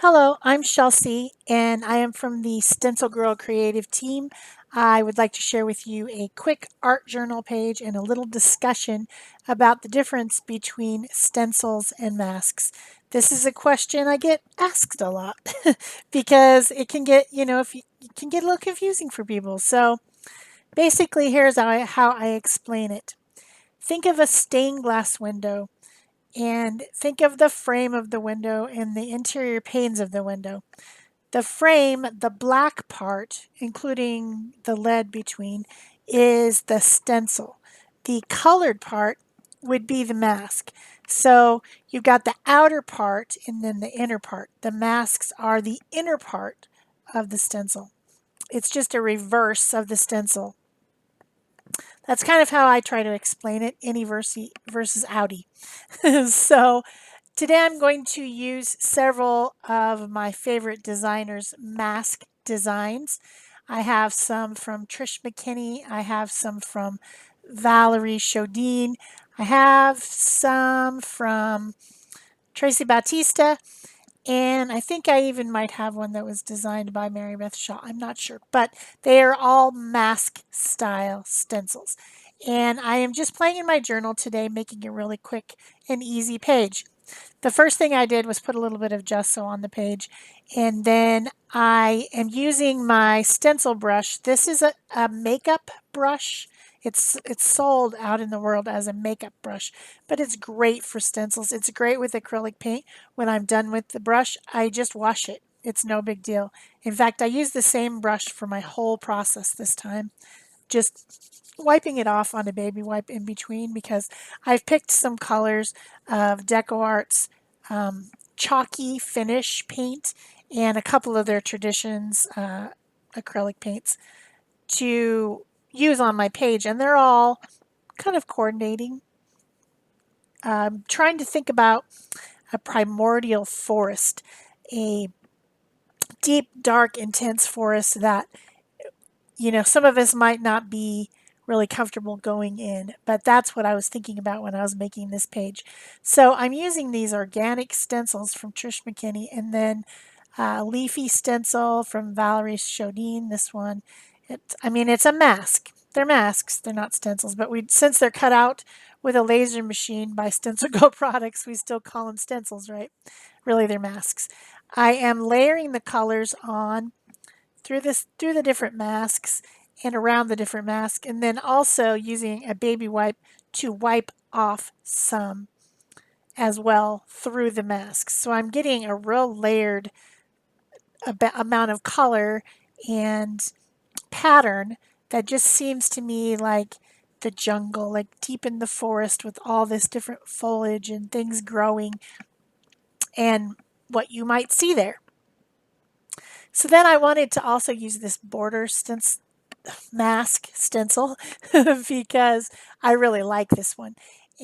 Hello, I'm Shel C, and I am from the StencilGirl creative team. I would like to share with you a quick art journal page and a little discussion about the difference between stencils and masks. This is a question I get asked a lot because it can get, if you, it can get a little confusing for people. So basically, here's how I explain it. Think of a stained glass window and think of the frame of the window and the interior panes of the window. The frame, the black part, including the lead between, is the stencil. The colored part would be the mask. So you've got the outer part and then the inner part. The masks are the inner part of the stencil. It's just a reverse of the stencil. That's kind of how I try to explain it, innie versus outie. So today I'm going to use several of my favorite designers' mask designs. I have some from Trish McKinney. I have some from Valerie Chodine. I have some from Tracy Bautista. And I think I even might have one that was designed by Mary Beth Shaw. I'm not sure. But they are all mask style stencils. And I am just playing in my journal today, making a really quick and easy page. The first thing I did was put a little bit of gesso on the page, and then I am using my stencil brush. This is a makeup brush. It's sold out in the world as a makeup brush, but it's great for stencils. It's great with acrylic paint. When I'm done with the brush, I just wash it. It's no big deal. In fact, I use the same brush for my whole process this time, just wiping it off on a baby wipe in between because I've picked some colors of DecoArt's chalky finish paint and a couple of their traditions acrylic paints to use on my page, and they're all kind of coordinating. Trying to think about a primordial forest, a deep, dark, intense forest that some of us might not be really comfortable going in, but that's what I was thinking about when I was making this page. So I'm using these organic stencils from Trish McKinney, and then Leafy stencil from Valerie Chodine. This one, it's a mask. They're masks. They're not stencils, but since they're cut out with a laser machine by StencilGirl Products, we still call them stencils, right? Really, they're masks. I am layering the colors on through the different masks and around the different masks, and then also using a baby wipe to wipe off some as well through the masks. So I'm getting a real layered amount of color and pattern that just seems to me like the jungle, like deep in the forest with all this different foliage and things growing and what you might see there. So then I wanted to also use this border mask stencil because I really like this one.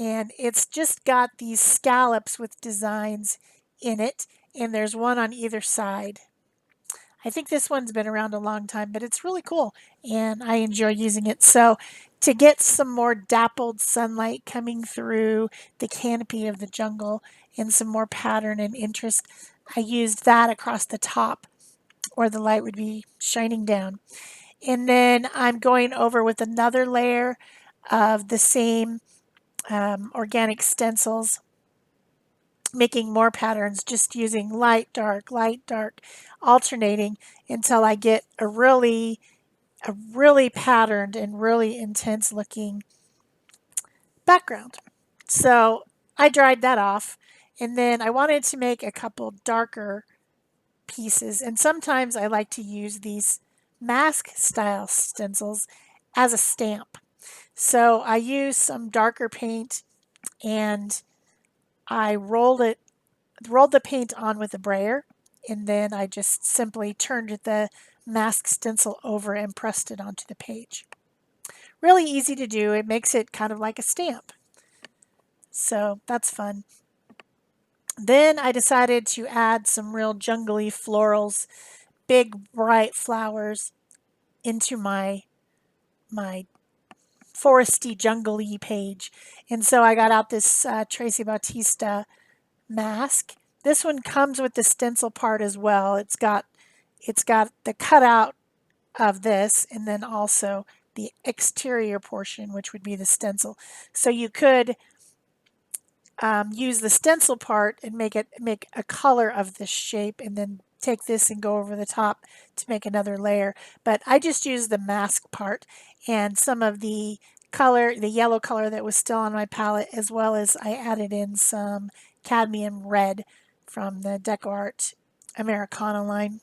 And it's just got these scallops with designs in it, and there's one on either side. I think this one's been around a long time, but it's really cool and I enjoy using it. So to get some more dappled sunlight coming through the canopy of the jungle and some more pattern and interest, I used that across the top where the light would be shining down. And then I'm going over with another layer of the same organic stencils, making more patterns, just using light, dark, alternating until I get a really patterned and really intense looking background. So I dried that off, and then I wanted to make a couple darker pieces, and sometimes I like to use these mask style stencils as a stamp. So I used some darker paint and I rolled the paint on with a brayer, and then I just simply turned the mask stencil over and pressed it onto the page. Really easy to do. It makes it kind of like a stamp. So that's fun. Then I decided to add some real jungly florals, big bright flowers into my foresty jungly page. And so I got out this Tracy Bautista mask. This one comes with the stencil part as well. It's got the cutout of this, and then also the exterior portion, which would be the stencil. So you could use the stencil part and make a color of this shape, and then take this and go over the top to make another layer. But I just used the mask part and some of the color, the yellow color that was still on my palette, as well as I added in some cadmium red from the DecoArt Americana line.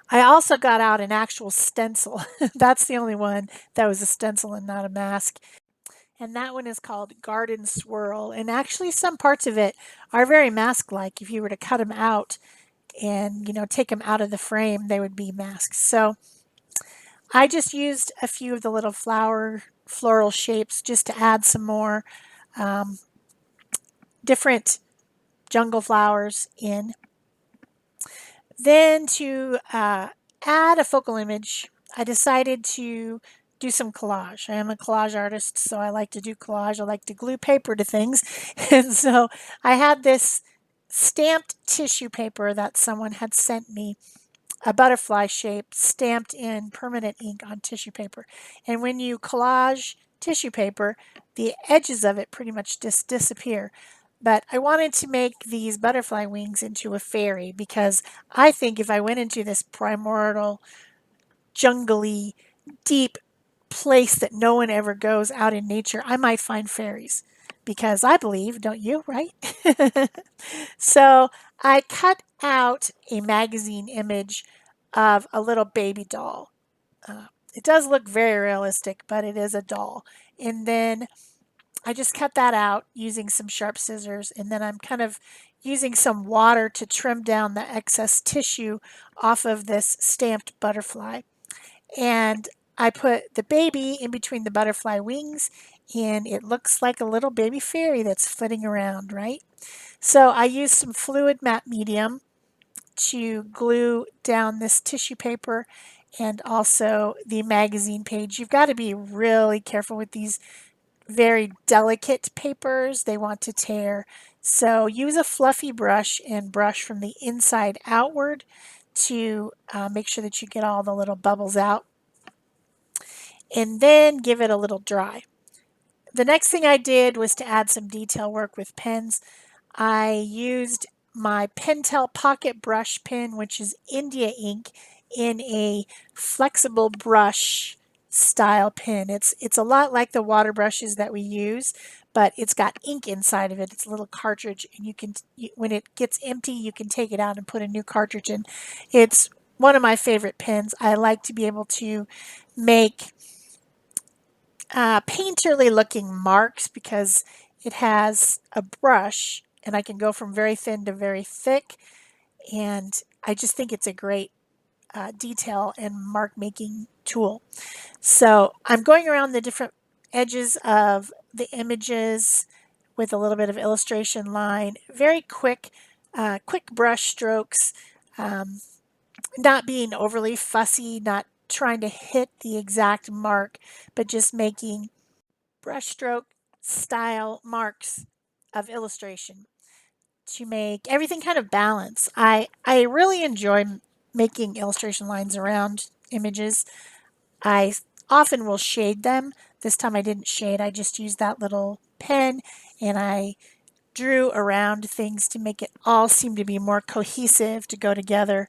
I also got out an actual stencil. That's the only one that was a stencil and not a mask. And that one is called Garden Swirl. And actually some parts of it are very mask-like. If you were to cut them out and, take them out of the frame, they would be masks. So I just used a few of the little floral shapes just to add some more different jungle flowers in. Then to add a focal image, I decided to do some collage. I am a collage artist, so I like to do collage. I like to glue paper to things. And so I had this stamped tissue paper that someone had sent me, a butterfly shape stamped in permanent ink on tissue paper. And when you collage tissue paper, the edges of it pretty much just disappear. But I wanted to make these butterfly wings into a fairy, because I think if I went into this primordial, jungly, deep place that no one ever goes out in nature, I might find fairies. Because I believe, don't you, right? So I cut out a magazine image of a little baby doll. It does look very realistic, but it is a doll. And then I just cut that out using some sharp scissors, and then I'm kind of using some water to trim down the excess tissue off of this stamped butterfly. And I put the baby in between the butterfly wings, and it looks like a little baby fairy that's flitting around, right? So I used some fluid matte medium to glue down this tissue paper and also the magazine page. You've got to be really careful with these very delicate papers. They want to tear. So use a fluffy brush and brush from the inside outward to make sure that you get all the little bubbles out. And then give it a little dry. The next thing I did was to add some detail work with pens. I used my Pentel Pocket Brush pen, which is India ink, in a flexible brush style pen. It's a lot like the water brushes that we use, but it's got ink inside of it. It's a little cartridge, and when it gets empty, you can take it out and put a new cartridge in. It's one of my favorite pens. I like to be able to make painterly looking marks because it has a brush, and I can go from very thin to very thick, and I just think it's a great detail and mark making tool. So I'm going around the different edges of the images with a little bit of illustration line, very quick brush strokes, not being overly fussy, not trying to hit the exact mark, but just making brushstroke style marks of illustration to make everything kind of balance. I really enjoy making illustration lines around images. I often will shade them. This time I didn't shade, I just used that little pen and I drew around things to make it all seem to be more cohesive, to go together.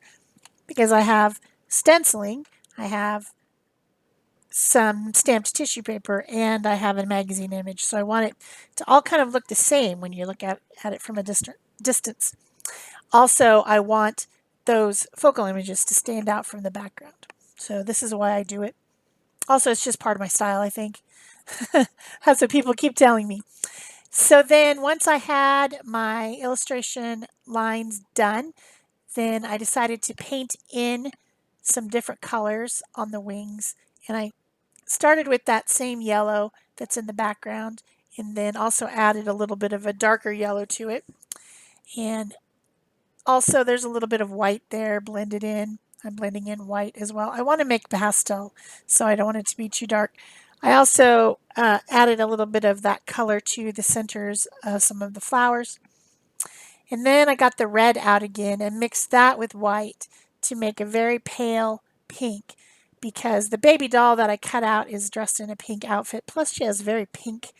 Because I have stenciling, I have some stamped tissue paper, and I have a magazine image. So I want it to all kind of look the same when you look at it from a distance. Also, I want those focal images to stand out from the background. So this is why I do it. Also, it's just part of my style, I think. That's what people keep telling me. So then once I had my illustration lines done, then I decided to paint in some different colors on the wings. And I started with that same yellow that's in the background, and then also added a little bit of a darker yellow to it. And also there's a little bit of white there blended in. I'm blending in white as well. I want to make pastel, so I don't want it to be too dark. I also added a little bit of that color to the centers of some of the flowers. And then I got the red out again and mixed that with white to make a very pale pink, because the baby doll that I cut out is dressed in a pink outfit. Plus she has very pink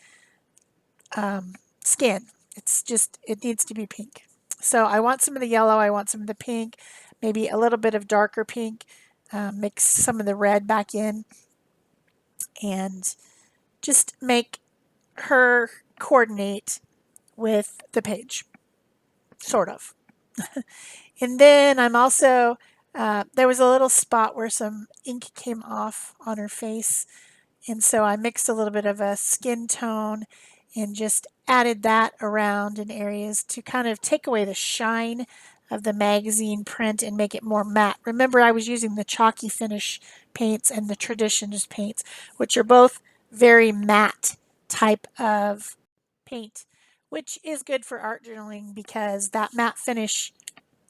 skin. It's just, it needs to be pink. So I want some of the yellow, I want some of the pink, maybe a little bit of darker pink, mix some of the red back in, and just make her coordinate with the page, sort of. And then I'm also, there was a little spot where some ink came off on her face. And so I mixed a little bit of a skin tone and just added that around in areas to kind of take away the shine of the magazine print and make it more matte. Remember, I was using the chalky finish paints and the traditions paints, which are both very matte type of paint, which is good for art journaling because that matte finish,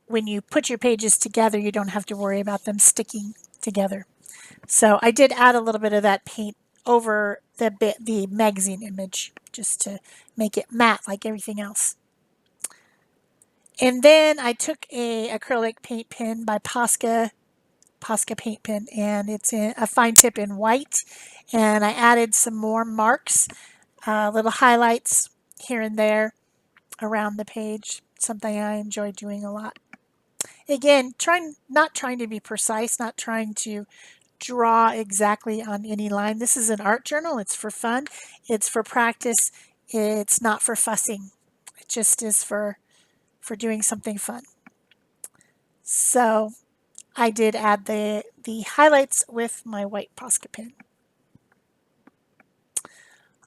when you put your pages together, you don't have to worry about them sticking together. So I did add a little bit of that paint over the magazine image just to make it matte like everything else. And then I took a acrylic paint pen by Posca paint pen, and it's a fine tip in white. And I added some more marks, little highlights here and there around the page, something I enjoy doing a lot. Again, not trying to be precise, not trying to draw exactly on any line. This is an art journal. It's for fun. It's for practice. It's not for fussing. It just is for doing something fun. So I did add the highlights with my white Posca pen.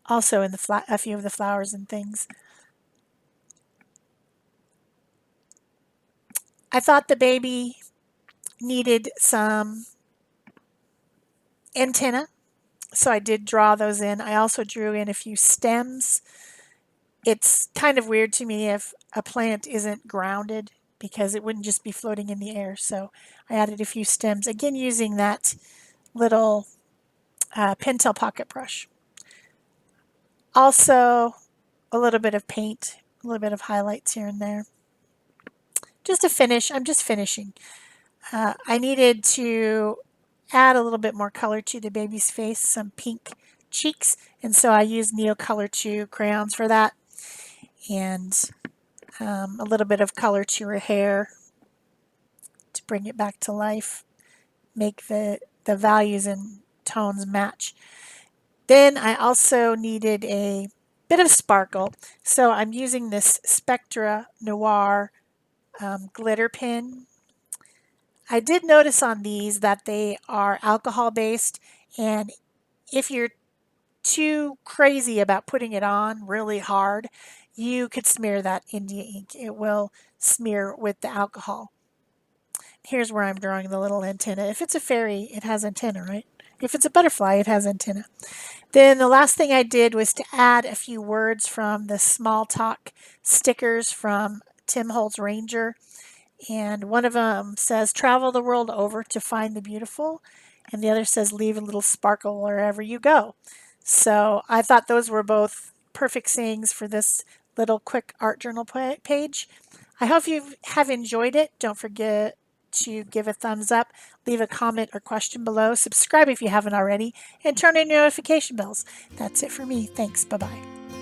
Also in a few of the flowers and things. I thought the baby needed some antenna, so I did draw those in. I also drew in a few stems. It's kind of weird to me if a plant isn't grounded because it wouldn't just be floating in the air. So I added a few stems, again using that little Pentel pocket brush. Also a little bit of paint, a little bit of highlights here and there. Just a finish. I'm just finishing. I needed to add a little bit more color to the baby's face, some pink cheeks, and so I used Neocolor 2 crayons for that, and a little bit of color to her hair to bring it back to life, make the values and tones match. Then I also needed a bit of sparkle, so I'm using this Spectra Noir glitter pen. I did notice on these that they are alcohol based, and if you're too crazy about putting it on really hard, you could smear that India ink. It will smear with the alcohol. Here's where I'm drawing the little antenna. If it's a fairy, it has antenna, right? If it's a butterfly, it has antenna. Then the last thing I did was to add a few words from the Small Talk stickers from Tim Holtz Ranger. And one of them says, travel the world over to find the beautiful. And the other says, leave a little sparkle wherever you go. So I thought those were both perfect sayings for this little quick art journal page. I hope you have enjoyed it. Don't forget to give a thumbs up, leave a comment or question below, subscribe if you haven't already, and turn on notification bells. That's it for me. Thanks. Bye-bye.